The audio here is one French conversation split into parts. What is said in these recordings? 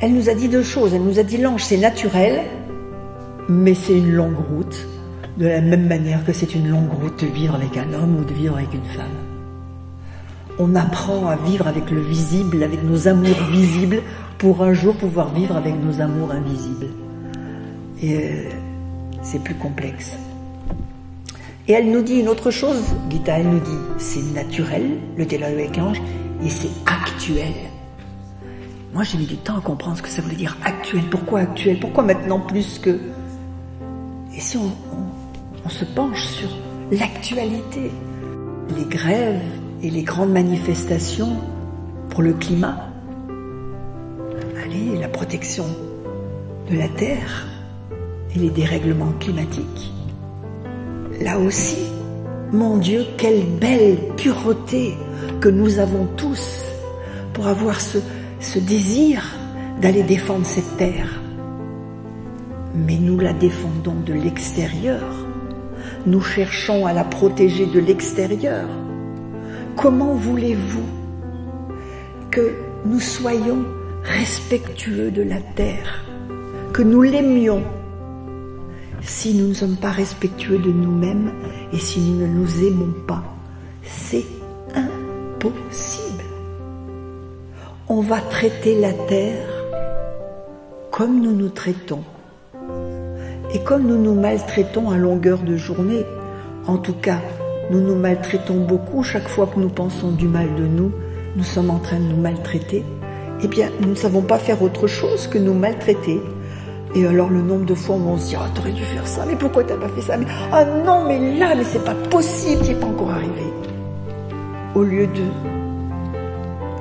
Elle nous a dit deux choses. Elle nous a dit l'ange, c'est naturel, mais c'est une longue route, de la même manière que c'est une longue route de vivre avec un homme ou de vivre avec une femme. On apprend à vivre avec le visible, avec nos amours visibles, pour un jour pouvoir vivre avec nos amours invisibles. Et c'est plus complexe. Et elle nous dit une autre chose, Gita, elle nous dit, c'est naturel, le dialogue avec l'ange, et c'est actuel. Moi, j'ai mis du temps à comprendre ce que ça voulait dire actuel. Pourquoi actuel? Pourquoi maintenant plus que... Et si on se penche sur l'actualité, les grèves et les grandes manifestations pour le climat, allez, la protection de la Terre et les dérèglements climatiques. Là aussi, mon Dieu, quelle belle pureté que nous avons tous pour avoir ce désir d'aller défendre cette terre. Mais nous la défendons de l'extérieur. Nous cherchons à la protéger de l'extérieur. Comment voulez-vous que nous soyons respectueux de la terre, que nous l'aimions, si nous ne sommes pas respectueux de nous-mêmes et si nous ne nous aimons pas? C'est impossible. On va traiter la terre comme nous nous traitons et comme nous nous maltraitons à longueur de journée. En tout cas, nous nous maltraitons beaucoup. Chaque fois que nous pensons du mal de nous, nous sommes en train de nous maltraiter. Eh bien, nous ne savons pas faire autre chose que nous maltraiter. Et alors le nombre de fois où on se dit « Ah, t'aurais dû faire ça, mais pourquoi t'as pas fait ça ?»« Ah non, mais là, mais c'est pas possible, t'y es pas encore arrivé. » Au lieu de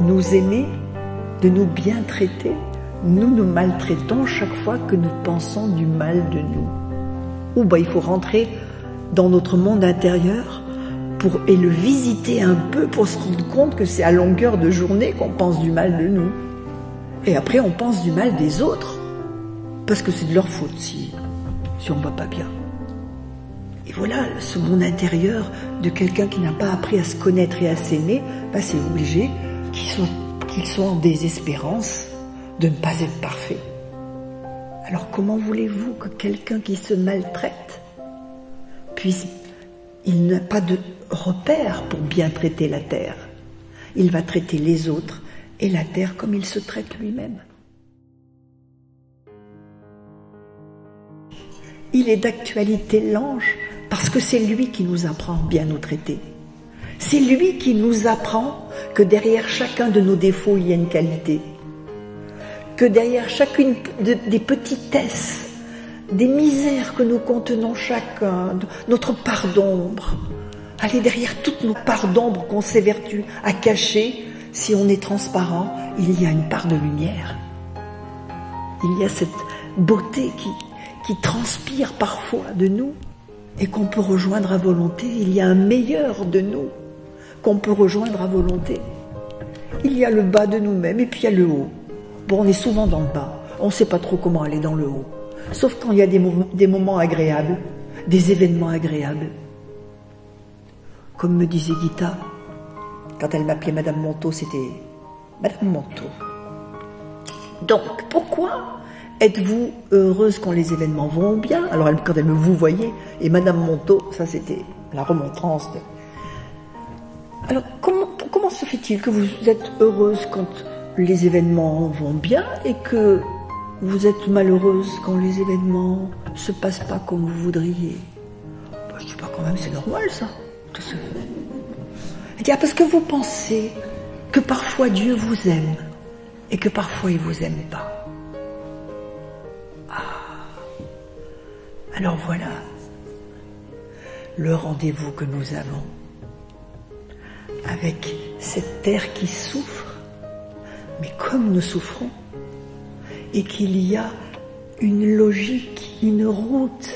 nous aimer, de nous bien traiter, nous nous maltraitons chaque fois que nous pensons du mal de nous. Ou il faut rentrer dans notre monde intérieur et le visiter un peu pour se rendre compte que c'est à longueur de journée qu'on pense du mal de nous. Et après, on pense du mal des autres. Parce que c'est de leur faute si on ne va pas bien. Et voilà, ce monde intérieur de quelqu'un qui n'a pas appris à se connaître et à s'aimer, c'est obligé qu'il soit en désespérance de ne pas être parfait. Alors comment voulez-vous que quelqu'un qui se maltraite il n'a pas de repère pour bien traiter la terre. Il va traiter les autres et la terre comme il se traite lui-même. Il est d'actualité l'ange parce que c'est lui qui nous apprend à bien nous traiter. C'est lui qui nous apprend que derrière chacun de nos défauts, il y a une qualité. Que derrière chacune des petitesses, des misères que nous contenons chacun, notre part d'ombre, allez, derrière toutes nos parts d'ombre qu'on s'évertue à cacher, si on est transparent, il y a une part de lumière. Il y a cette beauté qui transpire parfois de nous et qu'on peut rejoindre à volonté. Il y a un meilleur de nous qu'on peut rejoindre à volonté. Il y a le bas de nous-mêmes et puis il y a le haut. Bon, on est souvent dans le bas, on ne sait pas trop comment aller dans le haut. Sauf quand il y a des moments agréables, des événements agréables. Comme me disait Gita, quand elle m'appelait Madame Monteau, c'était Madame Monteau. Donc, pourquoi êtes-vous heureuse quand les événements vont bien? Alors, quand elle me vous voyait, et Madame Monteau, ça c'était la remontrance. Alors, comment se fait-il que vous êtes heureuse quand les événements vont bien et que vous êtes malheureuse quand les événements ne se passent pas comme vous voudriez? Je ne sais pas, quand même, c'est normal ça. Elle dit, parce que vous pensez que parfois Dieu vous aime et que parfois il ne vous aime pas. Alors voilà le rendez-vous que nous avons avec cette terre qui souffre, mais comme nous souffrons, et qu'il y a une logique, une route.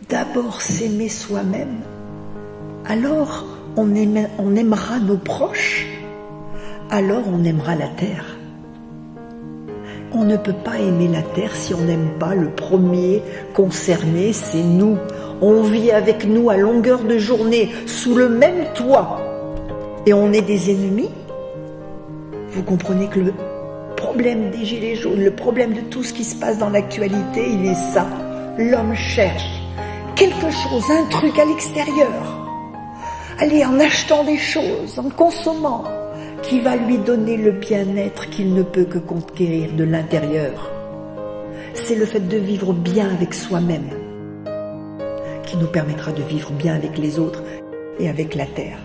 D'abord s'aimer soi-même, alors on aimera nos proches, alors on aimera la terre. On ne peut pas aimer la terre si on n'aime pas le premier concerné, c'est nous. On vit avec nous à longueur de journée, sous le même toit, et on est des ennemis. Vous comprenez que problème des gilets jaunes, le problème de tout ce qui se passe dans l'actualité, il est ça. L'homme cherche quelque chose, un truc à l'extérieur. Allez, en achetant des choses, en consommant, qui va lui donner le bien-être qu'il ne peut que conquérir de l'intérieur. C'est le fait de vivre bien avec soi-même qui nous permettra de vivre bien avec les autres et avec la terre.